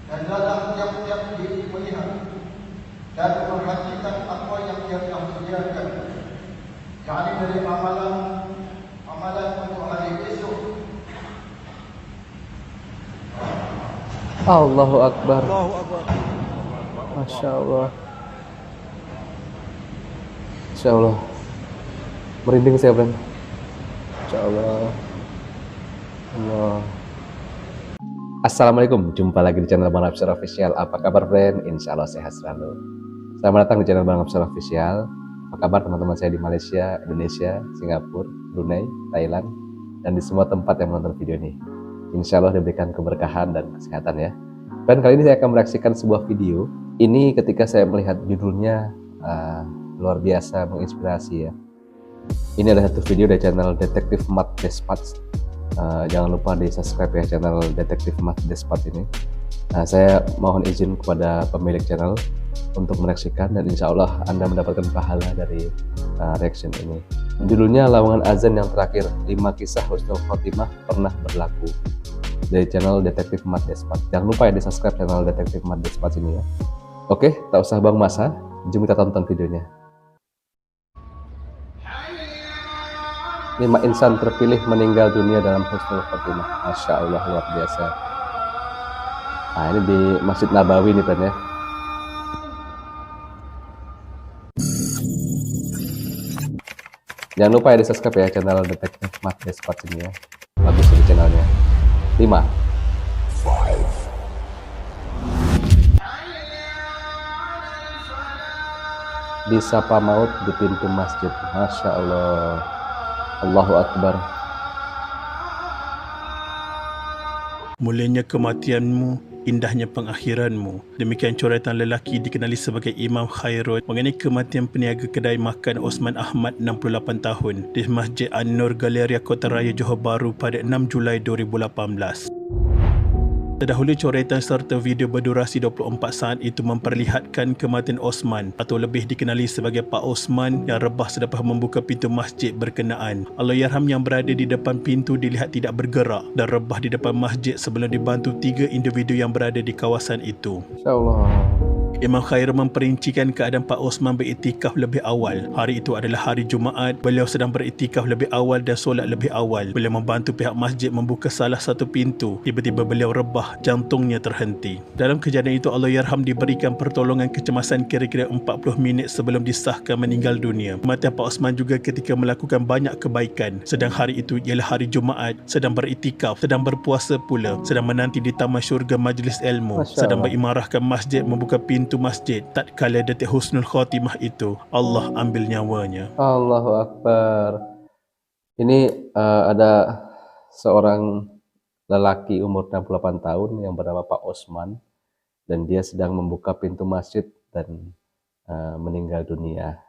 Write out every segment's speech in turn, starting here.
dan dalam tiap-tiap diri melihat dan memperhatikan apa yang dia telah sediakan, yakni dari amalan untuk hari esok. Allahu Akbar. Masya Allah. Masya Allah. Merinding saya, Bren. Masya Allah. Allah. Assalamualaikum, jumpa lagi di channel Bang Hapsar Official. Apa kabar, Bren? Insya Allah sehat selalu. Selamat datang di channel Bang Hapsar Official. Apa kabar teman-teman saya di Malaysia, Indonesia, Singapura, Brunei, Thailand, dan di semua tempat yang menonton video ini. Insya Allah diberikan keberkahan dan kesehatan ya. Dan kali ini saya akan mereaksikan sebuah video. Ini ketika saya melihat judulnya luar biasa menginspirasi ya. Ini adalah satu video dari channel Detektif Mat Despatch. Jangan lupa di subscribe ya channel Detektif Mat Despatch ini. Saya mohon izin kepada pemilik channel untuk mereaksikan, dan insya Allah Anda mendapatkan pahala dari reaction ini. Judulnya Lawongan Azan yang Terakhir, 5 Kisah Husnul Khotimah Pernah Berlaku, dari channel Detektif Mat Despatch. Jangan lupa ya di subscribe channel Detektif Mat Despatch ini ya. Oke, tak usah bang masa, jom kita tonton videonya. 5 insan terpilih meninggal dunia dalam husnul khotimah. Masya Allah, luar biasa. Nah, ini di Masjid Nabawi nih kan ya. Jangan lupa ya di subscribe ya channel Detektif Mat Despatch ini ya. Bagus di channelnya. 5. Disapa maut di pintu masjid. Masya Allah. Allahu Akbar. Mulianya kematianmu, indahnya pengakhiranmu. Demikian coretan lelaki dikenali sebagai Imam Khairul mengenai kematian peniaga kedai makan Osman Ahmad 68 tahun di Masjid An-Nur Galeria Kota Raya Johor Bahru pada 6 Julai 2018. Terdahulu coretan serta video berdurasi 24 saat itu memperlihatkan kematian Osman atau lebih dikenali sebagai Pak Osman yang rebah selepas membuka pintu masjid berkenaan. Allahyarham yang berada di depan pintu dilihat tidak bergerak dan rebah di depan masjid sebelum dibantu 3 individu yang berada di kawasan itu. InsyaAllah. Imam Khairul memperincikan keadaan Pak Osman beriktikaf lebih awal. Hari itu adalah hari Jumaat. Beliau sedang beriktikaf lebih awal dan solat lebih awal. Beliau membantu pihak masjid membuka salah satu pintu. Tiba-tiba beliau rebah, jantungnya terhenti. Dalam kejadian itu Allahyarham diberikan pertolongan kecemasan kira-kira 40 minit sebelum disahkan meninggal dunia. Kematian Pak Osman juga ketika melakukan banyak kebaikan. Sedang hari itu ialah hari Jumaat, sedang beriktikaf, sedang berpuasa pula, sedang menanti di taman syurga majlis ilmu, sedang berimarahkan masjid, membuka pintu masjid. Tatkala detik husnul khatimah itu, Allah ambil nyawanya. Allahu Akbar. Ini ada seorang lelaki umur 68 tahun yang bernama Pak Osman, dan dia sedang membuka pintu masjid dan meninggal dunia.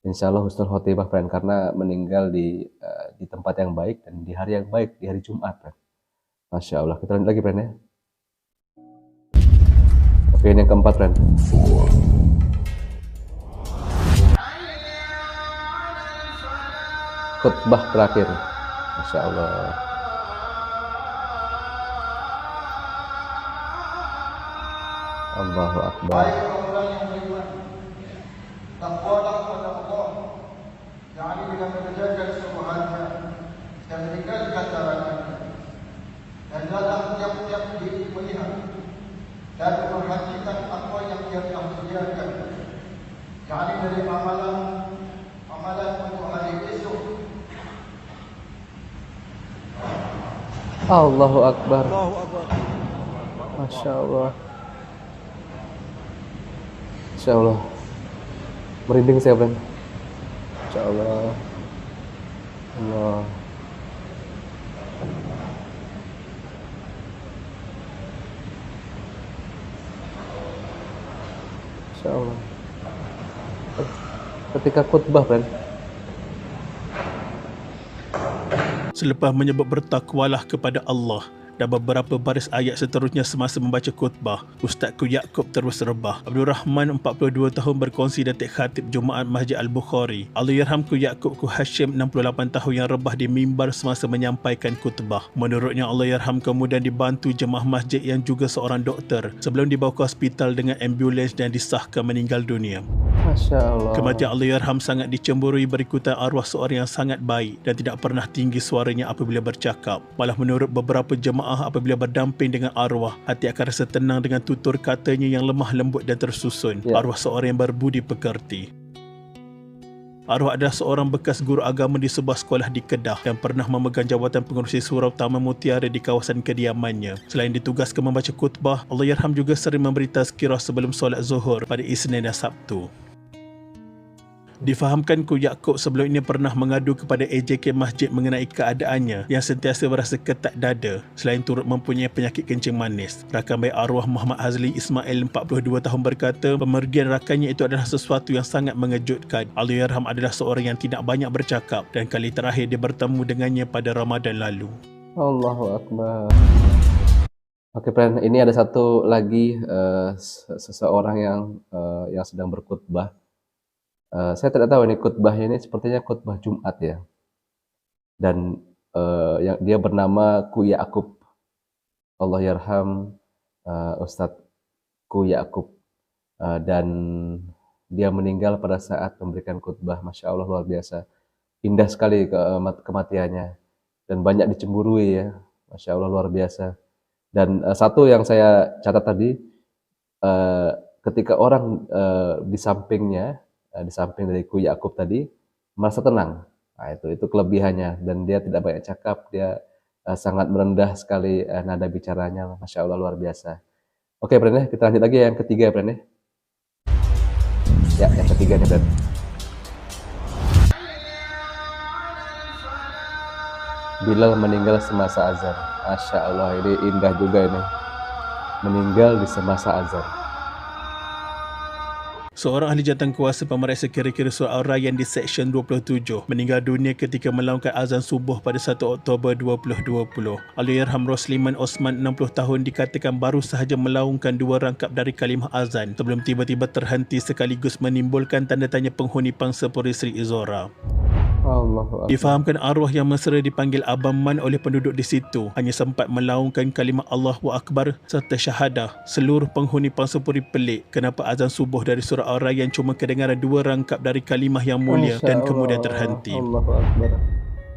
Insya Allah husnul khotimah, friend, karena meninggal di tempat yang baik dan di hari yang baik, di hari Jumat, friend. Masya Allah. Kita lanjut lagi, friend ya. Oke, ini yang keempat, friend. Khutbah terakhir. Masya Allah. Allahu Akbar. Baik orang yang beriman, takwalah kepada Allah, yakni dengan menjaga kesubuhannya dan meninggalkan larangannya, dan dalam tiap-tiap diri melihat dan memperhatikan apa yang dia telah sediakan, yakni dari amalan untuk hari esok. Allahu Akbar. Masya Allah. Masya Allah. Merinding saya, friend. Masya Allah. Allah. Masya Allah. Ketika khutbah, friend. Selepas menyebut bertakwalah kepada Allah, Dan beberapa baris ayat seterusnya semasa membaca khutbah, Ustaz Ku Yaakob terus rebah. Abdul Rahman 42 tahun berkongsi datuk khatib Jumaat Masjid Al-Bukhari. Allahyarham Ku Yaakob Ku Hashim 68 tahun yang rebah di mimbar semasa menyampaikan khutbah. Menurutnya Allahyarham kemudian dibantu jemaah masjid yang juga seorang doktor sebelum dibawa ke hospital dengan ambulans dan disahkan meninggal dunia. Masya Allah. Kematian Allahyarham sangat dicemburui berikutan arwah seorang yang sangat baik dan tidak pernah tinggi suaranya apabila bercakap. Malah menurut beberapa jemaah, apabila berdamping dengan arwah, hati akan rasa tenang dengan tutur katanya yang lemah lembut dan tersusun. Arwah seorang yang berbudi pekerti. Arwah adalah seorang bekas guru agama di sebuah sekolah di Kedah dan pernah memegang jawatan pengerusi surau Taman Mutiara di kawasan kediamannya. Selain ditugaskan membaca khutbah, Allahyarham juga sering memberi tazkirah sebelum solat zuhur pada Isnin dan Sabtu. Difahamkan Ku Yaakob sebelum ini pernah mengadu kepada AJK Masjid mengenai keadaannya yang sentiasa berasa ketak dada selain turut mempunyai penyakit kencing manis. Rakan baik arwah Muhammad Hazli Ismail 42 tahun berkata pemergian rakannya itu adalah sesuatu yang sangat mengejutkan. Allahyarham adalah seorang yang tidak banyak bercakap dan kali terakhir dia bertemu dengannya pada Ramadan lalu. Allahu Akbar. Oke, friend, ini ada satu lagi seseorang yang sedang berkhutbah. Saya tidak tahu ini khutbahnya ini sepertinya khutbah Jumat ya. Dan yang dia bernama Ku Yaakob. Allahyarham Ustadz Ku Yaakob. Dan dia meninggal pada saat memberikan khutbah. Masya Allah, luar biasa. Indah sekali kematiannya. Dan banyak dicemburui ya. Masya Allah, luar biasa. Dan satu yang saya catat tadi, ketika orang di sampingnya, di samping dari Ku Yaakob tadi merasa tenang. Nah, itu kelebihannya dan dia tidak banyak cakap, dia sangat merendah sekali nada bicaranya. Masya Allah, luar biasa. Oke, friend, kita lanjut lagi yang ketiga, friend. Ya, yang ketiga nih, friend. Bilal meninggal semasa azan. Masya Allah, ini indah juga ini. Meninggal di semasa azan. Seorang ahli jawatankuasa pemeriksa kira-kira surau Al-Rayyan di Seksyen 27 meninggal dunia ketika melaungkan azan subuh pada 1 Oktober 2020. Allahyarham Rosliman Osman 60 tahun dikatakan baru sahaja melaungkan 2 rangkap dari kalimah azan sebelum tiba-tiba terhenti sekaligus menimbulkan tanda tanya penghuni pangsa Polri Sri Izora. Difahamkan arwah yang mesra dipanggil Abang Man oleh penduduk di situ hanya sempat melaungkan kalimah Allahu Akbar serta syahadah. Seluruh penghuni Pangsapuri pelik kenapa azan subuh dari surau Al-Rayyan cuma kedengaran 2 rangkap dari kalimah yang mulia dan kemudian terhenti. Allahu Akbar.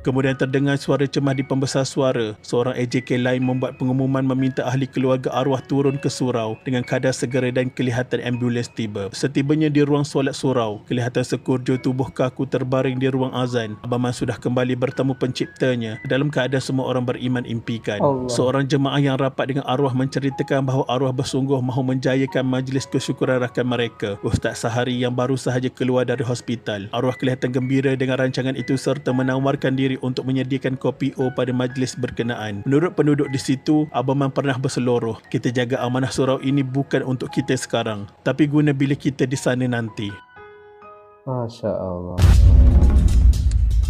Kemudian terdengar suara cemas di pembesar suara. Seorang AJK lain membuat pengumuman meminta ahli keluarga arwah turun ke surau dengan kadar segera dan kelihatan ambulans tiba. Setibanya di ruang solat surau, kelihatan sekurjo tubuh kaku terbaring di ruang azan. Abang Man sudah kembali bertemu penciptanya dalam keadaan semua orang beriman impikan. Seorang jemaah yang rapat dengan arwah menceritakan bahawa arwah bersungguh mahu menjayakan majlis kesyukuran rakan mereka, Ustaz Sahari yang baru sahaja keluar dari hospital. Arwah kelihatan gembira dengan rancangan itu serta menawarkan diri untuk menyediakan kopi O pada majlis berkenaan. Menurut penduduk di situ, Abang Man pernah berseluruh, kita jaga amanah surau ini bukan untuk kita sekarang, tapi guna bila kita di sana nanti. Masya Allah.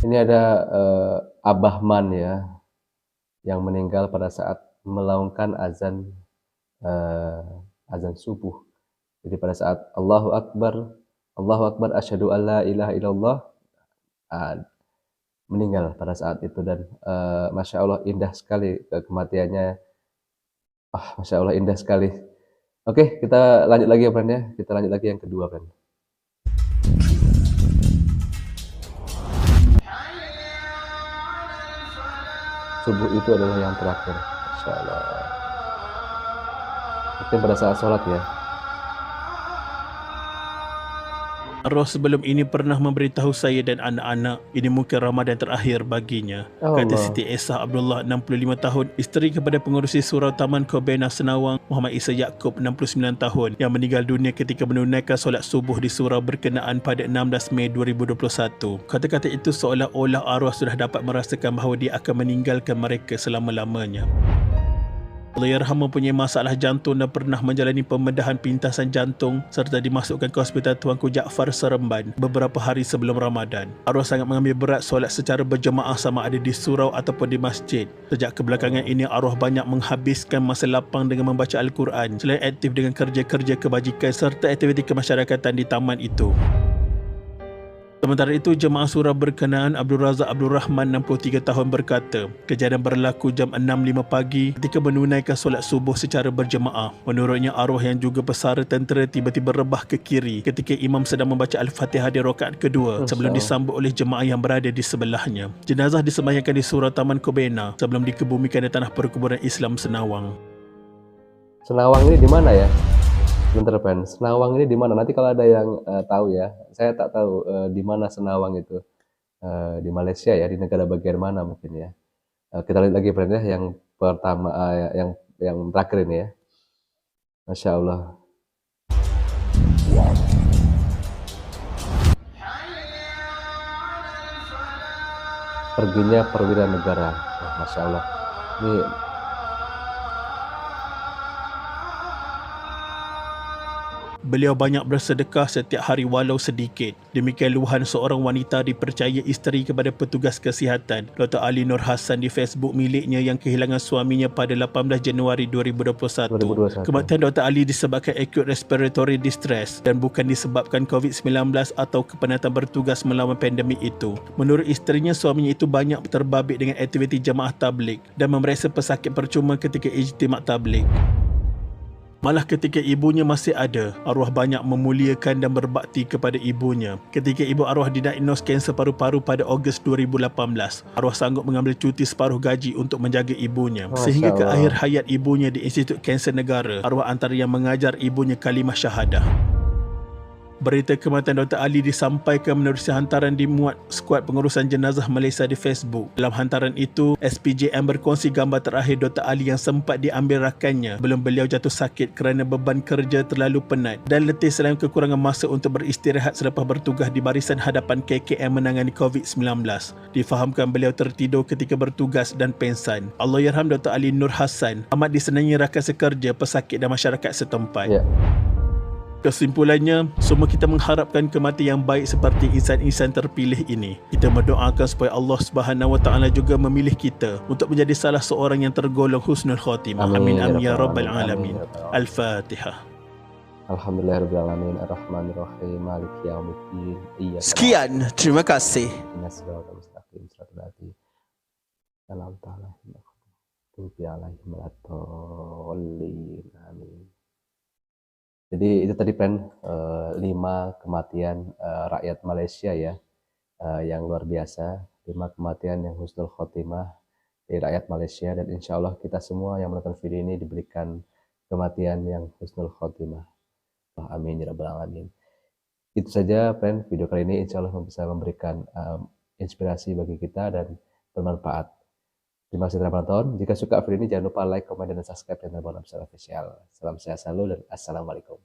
Ini ada Abah Man ya, yang meninggal pada saat melaungkan azan subuh. Jadi pada saat Allahu Akbar, asyhadu alla ilaha illallah, meninggal pada saat itu. Dan Masya Allah, indah sekali kematiannya. Masya Allah, indah sekali. Oke, kita lanjut lagi ya, friend ya. Kita lanjut lagi yang kedua, friend. Subuh itu adalah yang terakhir. Masya Allah. Itu pada saat sholat ya. Arwah sebelum ini pernah memberitahu saya dan anak-anak ini mungkin Ramadan terakhir baginya. Kata Siti Esah Abdullah 65 tahun, isteri kepada pengurusi surau Taman Kobena Senawang Muhammad Isa Yaakob 69 tahun yang meninggal dunia ketika menunaikan solat subuh di surau berkenaan pada 16 Mei 2021. Kata-kata itu seolah-olah arwah sudah dapat merasakan bahawa dia akan meninggalkan mereka selama-lamanya. Allahyarham mempunyai masalah jantung dan pernah menjalani pembedahan pintasan jantung serta dimasukkan ke Hospital Tuanku Jaafar Seremban beberapa hari sebelum Ramadan. Arwah sangat mengambil berat solat secara berjemaah sama ada di surau ataupun di masjid. Sejak kebelakangan ini arwah banyak menghabiskan masa lapang dengan membaca Al-Quran selain aktif dengan kerja-kerja kebajikan serta aktiviti kemasyarakatan di taman itu. Sementara itu, jemaah surau berkenaan Abdul Razak Abdul Rahman 63 tahun berkata, kejadian berlaku jam 6.05 pagi ketika menunaikan solat subuh secara berjemaah. Menurutnya, arwah yang juga pesara tentera tiba-tiba rebah ke kiri ketika imam sedang membaca Al-Fatihah di rakaat kedua sebelum disambut oleh jemaah yang berada di sebelahnya. Jenazah disemayamkan di surau Taman Kobena sebelum dikebumikan di tanah perkuburan Islam Senawang. Senawang ini di mana ya? Bentar, Pen. Senawang ini di mana? Nanti kalau ada yang tahu ya, saya tak tahu di mana Senawang itu. Di Malaysia ya, di negara bagian mana mungkin ya. Kita lihat lagi, Pen ya, yang pertama, yang terakhir ini ya. Masya Allah. Perginya perwira negara. Masya Allah. Ini Beliau banyak bersedekah setiap hari walau sedikit. Demikian luahan seorang wanita dipercaya isteri kepada petugas kesihatan, Dr. Ali Nur Hassan di Facebook miliknya yang kehilangan suaminya pada 18 Januari 2021. Kematian Dr. Ali disebabkan acute respiratory distress dan bukan disebabkan COVID-19 atau kepenatan bertugas melawan pandemik itu. Menurut isterinya, suaminya itu banyak terbabit dengan aktiviti jemaah tabligh dan memeriksa pesakit percuma ketika ijtimak tabligh. Malah ketika ibunya masih ada, arwah banyak memuliakan dan berbakti kepada ibunya. Ketika ibu arwah didiagnos kanser paru-paru pada Ogos 2018, arwah sanggup mengambil cuti separuh gaji untuk menjaga ibunya. Sehingga ke akhir hayat ibunya di Institut Kanser Negara, arwah antara yang mengajar ibunya kalimah syahadah. Berita kematian Dr. Ali disampaikan menerusi hantaran dimuat skuad pengurusan jenazah Malaysia di Facebook. Dalam hantaran itu, SPJM berkongsi gambar terakhir Dr. Ali yang sempat diambil rakannya belum beliau jatuh sakit kerana beban kerja terlalu penat dan letih selain kekurangan masa untuk beristirahat selepas bertugas di barisan hadapan KKM menangani COVID-19. Difahamkan beliau tertidur ketika bertugas dan pengsan. Allahyarham Dr. Ali Nur Hassan amat disenangi rakan sekerja, pesakit dan masyarakat setempat. Kesimpulannya, semua kita mengharapkan kematian yang baik seperti insan-insan terpilih ini. Kita mendoakan supaya Allah Subhanahu Wa Taala juga memilih kita untuk menjadi salah seorang yang tergolong husnul khatimah. Amin amin ya rabbal alamin. Al-Fatihah. Alhamdulillahirabbil alamin arrahmanirrahim maliki yaumiddin. Sekian, terima kasih. Innasiratal mustaqim siratal ladzina an'amta 'alaihim amin. Jadi itu tadi Pen 5 kematian rakyat Malaysia ya, yang luar biasa, 5 kematian yang husnul khotimah dari rakyat Malaysia, dan insya Allah kita semua yang menonton video ini diberikan kematian yang husnul khotimah. Amin ya rabbal alamin. Itu saja Pen, video kali ini insya Allah bisa memberikan inspirasi bagi kita dan bermanfaat. Terima kasih telah menonton. Jika suka video ini jangan lupa like, komen, dan subscribe channel Bonam Official. Salam sehat selalu dan assalamualaikum.